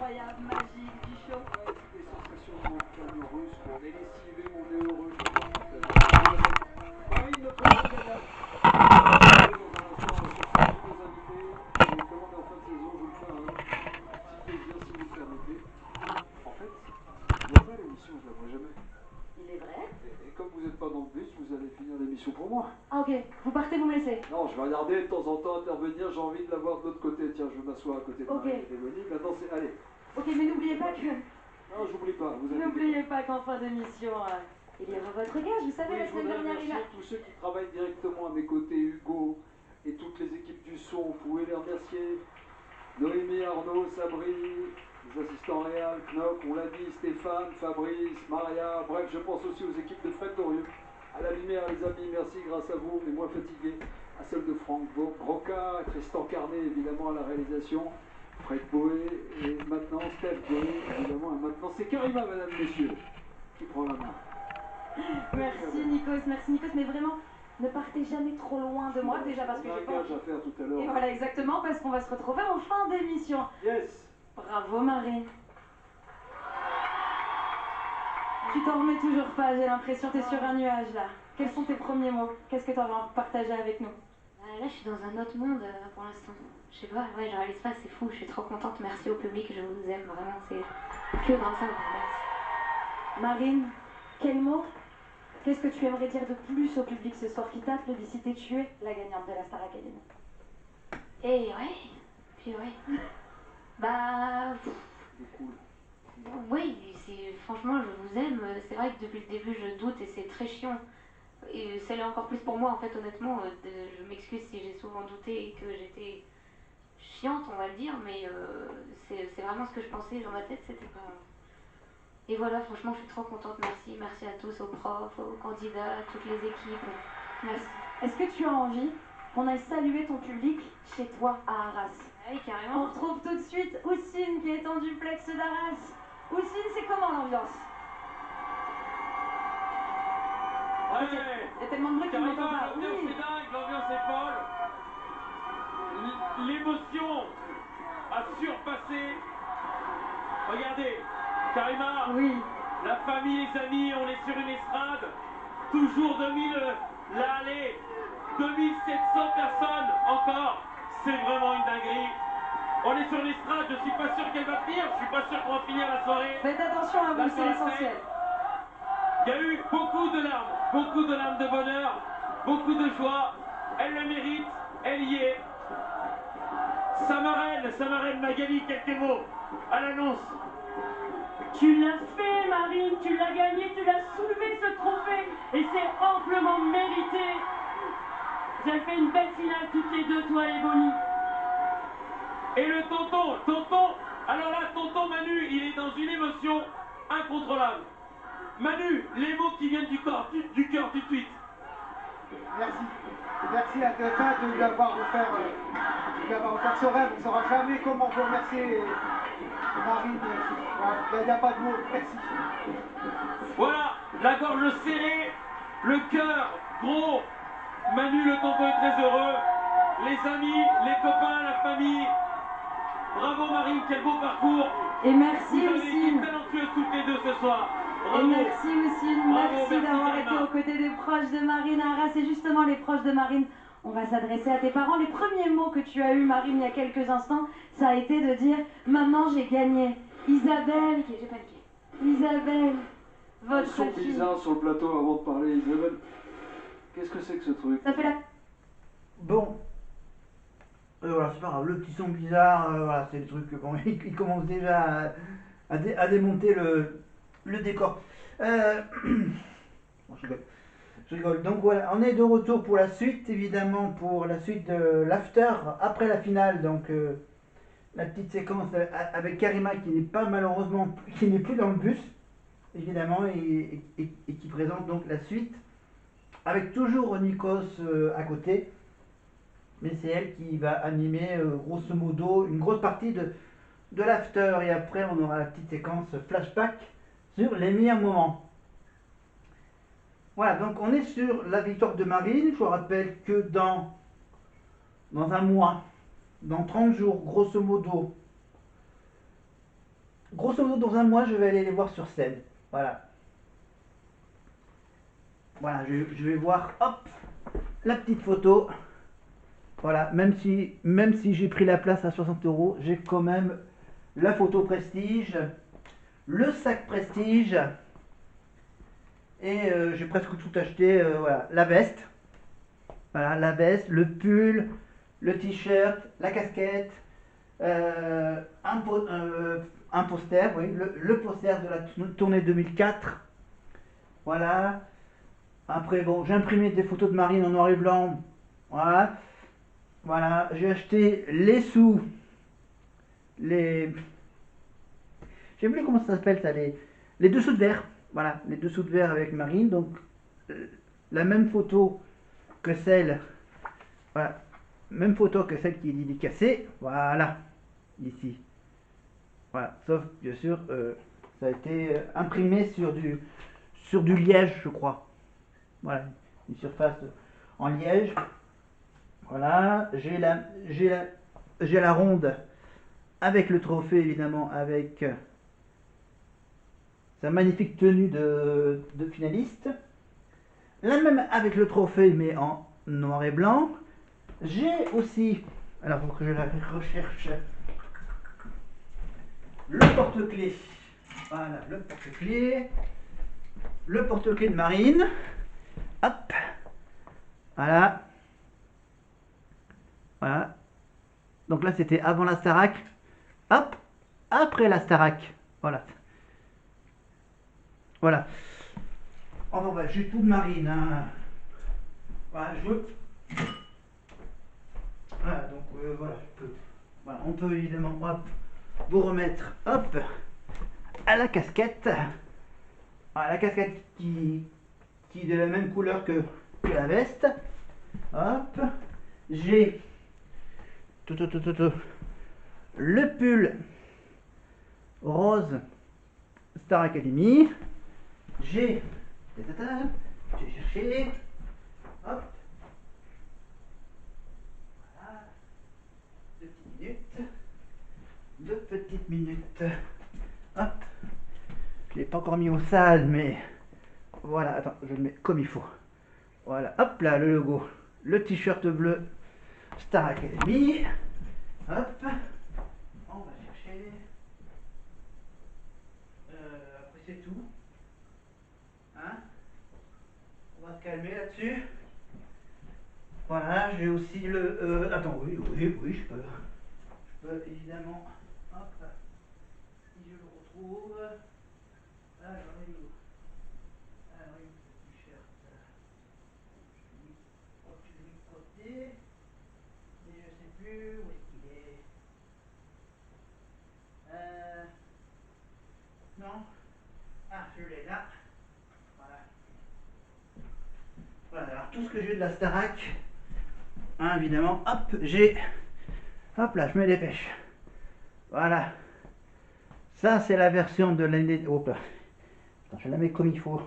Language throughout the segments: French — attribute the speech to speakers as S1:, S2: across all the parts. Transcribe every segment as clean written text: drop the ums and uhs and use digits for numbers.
S1: incroyable, magique du show.
S2: Ouais, c'est des sensations de montagne russe, on est lessivé, on est heureux. Marine, notre gagnante. Dans un instant, on va chercher tous nos invités. Et comme on est en fin de saison, je vous le fais un petit plaisir si vous le permettez. En fait, moi, l'émission, je la vois jamais.
S1: Il est vrai?
S2: Et comme vous n'êtes pas dans le bus, vous allez finir l'émission pour moi.
S1: Ah ok, vous partez, vous me laissez.
S2: Non, je vais regarder de temps en temps intervenir, j'ai envie de la voir de l'autre côté. Tiens, je vais m'asseoir à côté de
S1: Ok.
S2: Marie et d'Elonie. Maintenant, c'est... Allez.
S1: Ok, mais n'oubliez pas que...
S2: Non, j'oublie pas. Vous inquiétez
S1: N'oubliez pas qu'en fin d'émission, il y aura votre gage. Vous savez,
S2: Oui,
S1: la
S2: je
S1: semaine
S2: voudrais
S1: dernière, il a...
S2: remercier tous ceux qui travaillent directement à mes côtés, Hugo et toutes les équipes du son. Vous pouvez les remercier. Noémie, Arnaud, Sabri, les assistants réels, Knock, on l'a dit, Stéphane, Fabrice, Maria. Bref, je pense aussi aux équipes de Fred Dorieux. À la lumière, les amis, merci grâce à vous, mais moins fatigué. À celle de Franck Broca, Tristan Carnet, évidemment, à la réalisation. Fred Boé et maintenant Steph Boé, évidemment. Et maintenant, c'est Karima, mesdames, messieurs, qui prend la main.
S1: Merci Nikos, mais vraiment, ne partez jamais trop loin de moi, déjà parce que
S2: on a
S1: j'ai
S2: un
S1: pas...
S2: gage à faire tout à l'heure.
S1: Et voilà, exactement, parce qu'on va se retrouver en fin d'émission.
S2: Yes.
S1: Bravo Marine. Tu t'en remets toujours pas, j'ai l'impression, t'es sur un nuage là. Quels sont tes premiers mots? Qu'est-ce que tu as envie de partager avec nous?
S3: Là, je suis dans un autre monde pour l'instant. Je sais pas, ouais, je réalise pas, c'est fou, je suis trop contente. Merci au public, je vous aime vraiment, c'est que grâce à vous. Merci.
S1: Marine, quel mot? Qu'est-ce que tu aimerais dire de plus au public ce soir qui t'a plébiscité? Tu es la gagnante de la Star Academy.
S3: Et ouais, puis ouais. Bah.
S2: C'est cool.
S3: Oui, franchement, je vous aime. C'est vrai que depuis le début, je doute et c'est très chiant. Et c'est là encore plus pour moi, en fait, honnêtement. Je m'excuse si j'ai souvent douté et que j'étais chiante, on va le dire, mais c'est vraiment ce que je pensais dans ma tête, c'était pas... Et voilà, franchement, je suis trop contente. Merci, merci à tous, aux profs, aux candidats, à toutes les équipes. Merci.
S1: Est-ce que tu as envie qu'on aille saluer ton public chez toi à Arras?
S3: Oui,
S1: On
S3: carrément.
S1: retrouve tout de suite Houssine qui est en duplex d'Arras. Houssine, c'est comment l'ambiance?
S4: Ouais,
S1: Il y a tellement de bruit qu'on
S4: Karima,
S1: n'entend pas.
S4: l'ambiance
S1: Oui.
S4: est dingue, l'ambiance est folle. L'émotion a surpassé. Regardez, Karima,
S1: Oui.
S4: la famille, les amis, on est sur une estrade. Toujours 2000, là allez, 2700 personnes encore. C'est vraiment une dinguerie. On est sur une estrade, je suis pas sûr qu'elle va tenir, je suis pas sûr qu'on va finir la soirée.
S1: Faites attention à
S4: Là,
S1: vous,
S4: sur
S1: c'est
S4: la
S1: l'essentiel.
S4: scène. Il y a eu beaucoup de larmes de bonheur, beaucoup de joie. Elle le mérite, elle y est. Sa marraine Magali, quelques mots à l'annonce.
S5: Tu l'as fait, Marine, tu l'as gagné, tu l'as soulevé ce trophée et c'est amplement mérité. Vous avez fait une belle finale toutes les deux, toi et Bonnie.
S4: Et le tonton, alors là, tonton Manu, il est dans une émotion incontrôlable. Manu, les mots qui viennent du cœur tout de suite.
S6: Merci. Merci à Delphin de lui avoir offert ce rêve. On ne saura jamais comment vous remercier Marine. Il n'y a pas de mots. Merci.
S4: Voilà, la gorge serrée, le cœur gros. Manu, le tonton est très heureux. Les amis, les copains, la famille. Bravo Marine, quel beau parcours.
S1: Et merci
S4: Vous avez été
S1: Houssine.
S4: talentueuses toutes les deux ce soir.
S1: Et
S4: Bravo.
S1: merci Houssine,
S4: Bravo,
S1: merci d'avoir
S4: Karima.
S1: été aux côtés des proches de Marine à Arras. Et justement, les proches de Marine, on va s'adresser à tes parents. Les premiers mots que tu as eus, Marine, il y a quelques instants, ça a été de dire « Maman, j'ai gagné ». Isabelle,
S3: J'ai paniqué.
S1: Isabelle,
S2: Un
S1: votre
S2: son
S1: fille.
S2: bizarre sur le plateau avant de parler, Isabelle. Qu'est-ce que c'est que ce truc?
S1: Ça fait la...
S7: Bon, voilà, c'est pas grave, le petit son bizarre, voilà, c'est le truc, bon, il commence déjà à démonter le décor. Bon, je rigole. Donc voilà, on est de retour pour la suite, évidemment, pour la suite de l'after, après la finale, donc la petite séquence avec Karima qui n'est pas malheureusement, qui n'est plus dans le bus, évidemment, et qui présente donc la suite, avec toujours Nikos à côté. Mais c'est elle qui va animer grosso modo une grosse partie de l'after. Et après, on aura la petite séquence flashback sur les meilleurs moments. Voilà, donc on est sur la victoire de Marine. Je vous rappelle que dans un mois, dans 30 jours, grosso modo, grosso modo, dans un mois, je vais aller les voir sur scène. Voilà. Voilà, je vais voir, hop, la petite photo. Voilà, même si j'ai pris la place à 60 €, j'ai quand même la photo prestige, le sac prestige, et j'ai presque tout acheté. Voilà, la veste. Voilà, la veste, le pull, le t-shirt, la casquette, un poster, oui, le poster de la tournée 2004. Voilà. Après, bon, j'ai imprimé des photos de Marine en noir et blanc. Voilà. Voilà, j'ai acheté les sous. Je sais plus comment ça s'appelle ça, les dessous de verre. Voilà, les dessous de verre avec Marine. Donc, la même photo que celle. Voilà. Même photo que celle qui est dédicacée. Voilà. Ici. Voilà. Sauf, bien sûr, ça a été imprimé sur du liège, je crois. Voilà. Une surface en liège. Voilà. J'ai la ronde avec le trophée, évidemment, avec sa magnifique tenue de finaliste. La même avec le trophée, mais en noir et blanc. J'ai aussi, alors faut que je la recherche, le porte-clés. Voilà, le porte-clés. Le porte-clés de Marine. Hop. Voilà. Voilà. Donc là, c'était avant la Starac. Hop. Après la Starac. Voilà. Voilà. Enfin, bah, j'ai tout de Marine. Hein. Voilà, Voilà, donc voilà, voilà, on peut évidemment hop, vous remettre hop, à la casquette. Voilà, la casquette qui est de la même couleur que la veste. Hop. J'ai le pull rose Star Academy. J'ai cherché. Hop. Voilà. 2 petites minutes. Hop. Je l'ai pas encore mis au sale, mais voilà. Attends, je le mets comme il faut. Voilà. Hop là, le logo. Le t-shirt bleu Star Academy. Hop. On va chercher. Après c'est tout. Hein? On va se calmer là-dessus. Voilà, j'ai aussi le... attends, oui, je peux évidemment... Hop, si je le retrouve... Alors, il est où? Alors, il est où ce t-shirt? Je l'ai mis de côté. Mais je sais plus où est-ce qu'il est. Non. Ah, je l'ai là. Voilà. Voilà, alors tout ce que j'ai de la Starac, hein, évidemment, hop, j'ai... Hop là, je me dépêche. Voilà. Ça, c'est la version de l'année... Hop là. Attends, je la mets comme il faut.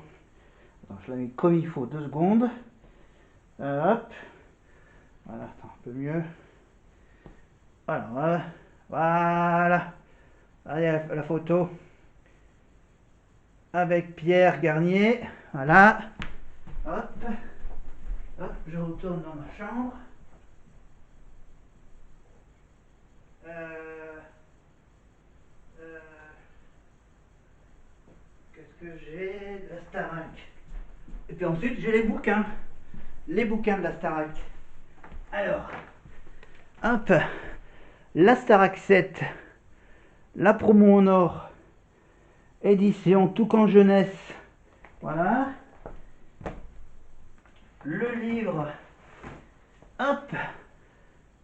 S7: Attends, je la mets comme il faut. 2 secondes. Hop. Voilà, attends, un peu mieux. Voilà. Voilà. Allez, la photo. Avec Pierre Garnier. Voilà. Hop. Hop, je retourne dans ma chambre. Qu'est-ce que j'ai de la Starac? Et puis ensuite, j'ai les bouquins. Les bouquins de la Starac. Alors, hop, la Starac 7, la promo en or, édition Toucan Jeunesse. Voilà. Le livre, hop,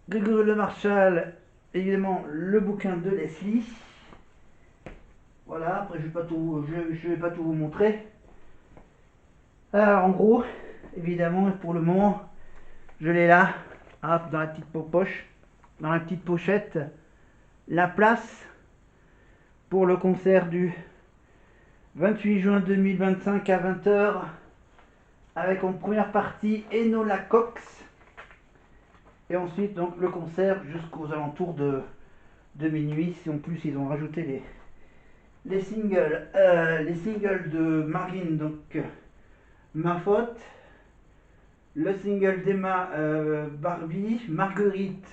S7: Grégory Le Marchal, évidemment le bouquin de Leslie. Voilà, après je vais pas tout vous montrer. Alors en gros, évidemment, pour le moment, je l'ai là, hop, dans la petite poche, dans la petite pochette, la place pour le concert du 28 juin 2025 à 20 h, avec en première partie Enola Cox, et ensuite donc le concert jusqu'aux alentours de minuit. Si en plus ils ont rajouté les singles de Marine, donc Ma Faute, le single d'Emma, Barbie, Marguerite,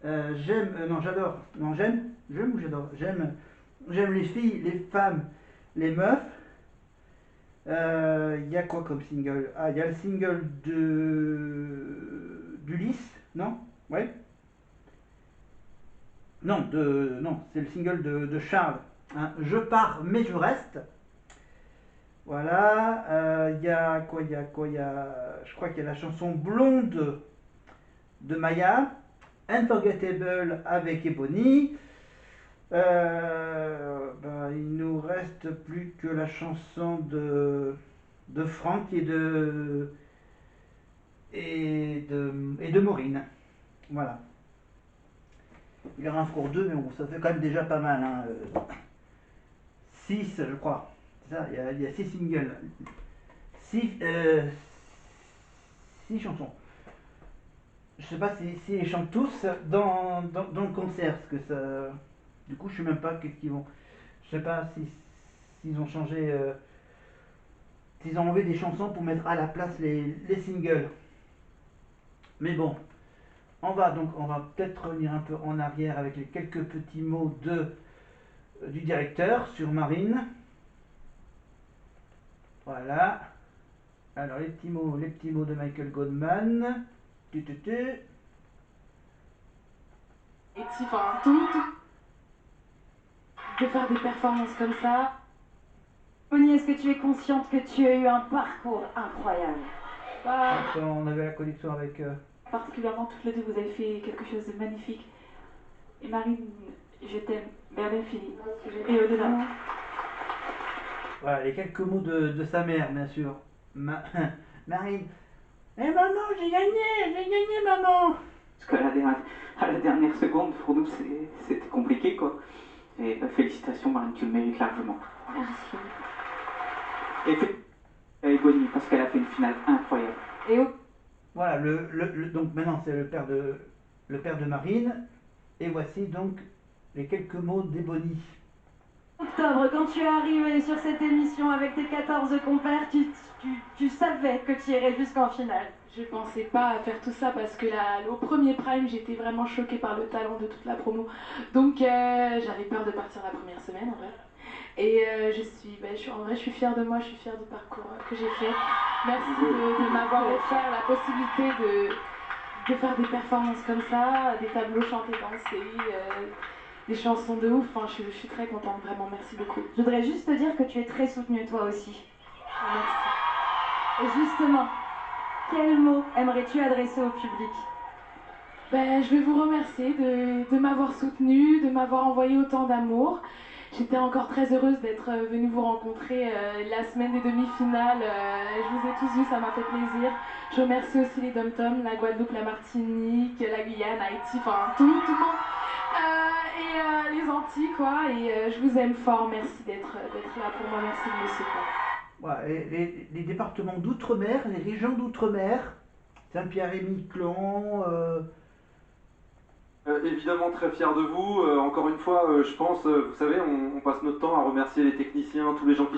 S7: j'aime, non j'adore, non j'aime ou j'adore, j'aime les filles, les femmes, les meufs. Il y a quoi comme single? Ah, il y a le single d'Ulysse, non? Ouais. Non, c'est le single de Charles. Hein. Je pars, mais je reste. Voilà. Il y a quoi? Je crois qu'il y a la chanson Blonde de Maya. Unforgettable avec Ebony. Il nous reste plus que la chanson de Franck et de Maureen. Voilà. Il y en a encore 2, mais bon, ça fait quand même déjà pas mal. Hein. 6, je crois. C'est ça, il y a 6 singles. 6 chansons. Je sais pas si ils chantent tous dans le concert, parce que ça. Du coup, je sais même pas qu'est-ce qu'ils vont. Je sais pas s'ils ont changé. S'ils ont enlevé des chansons pour mettre à la place les singles. Mais bon, on va peut-être revenir un peu en arrière avec les quelques petits mots du directeur sur Marine. Voilà. Alors les petits mots de Michael Goldman. Et
S5: enfin, tout. De faire des performances comme ça.
S1: Bonnie, est-ce que tu es consciente que tu as eu un parcours incroyable?
S7: On avait la connexion avec...
S5: Particulièrement toutes les deux, vous avez fait quelque chose de magnifique. Et Marine, je t'aime vers l'infini et au-delà.
S7: Voilà, les quelques mots de sa mère, bien sûr. Marine. Eh maman, j'ai gagné maman.
S8: Parce qu'à la dernière seconde, pour nous, c'était compliqué, quoi. Et félicitations, Marine, tu le mérites largement.
S3: Merci.
S8: Et Ebony, parce qu'elle a fait une finale incroyable.
S1: Et
S7: voilà, donc maintenant c'est le père de Marine. Et voici donc les quelques mots d'Ebony.
S1: Octobre, quand tu es arrivé sur cette émission avec tes 14 compères, tu savais que tu irais jusqu'en finale.
S5: Je pensais pas à faire tout ça parce que au premier prime, j'étais vraiment choquée par le talent de toute la promo. Donc j'avais peur de partir la première semaine en vrai. Et je suis fière de moi, je suis fière du parcours que j'ai fait. Merci de m'avoir offert la possibilité de faire des performances comme ça, des tableaux chantés, dansés, des chansons de ouf. Enfin, je suis très contente, vraiment, merci beaucoup.
S1: Je voudrais juste te dire que tu es très soutenue toi aussi.
S5: Merci.
S1: Et justement, quel mot aimerais-tu adresser au public?
S5: Je vais vous remercier de m'avoir soutenue, de m'avoir envoyé autant d'amour. J'étais encore très heureuse d'être venue vous rencontrer la semaine des demi-finales. Je vous ai tous vus, ça m'a fait plaisir. Je remercie aussi les Dom-Tom, la Guadeloupe, la Martinique, la Guyane, Haïti, enfin tout le monde. Et les Antilles, quoi. Et je vous aime fort. Merci d'être là pour moi. Merci de me soutenir.
S7: Voilà, les départements d'outre-mer, les régions d'outre-mer, Saint-Pierre-et-Miquelon.
S9: Évidemment très fier de vous. Encore une fois, je pense, vous savez, on passe notre temps à remercier les techniciens, tous les gens qui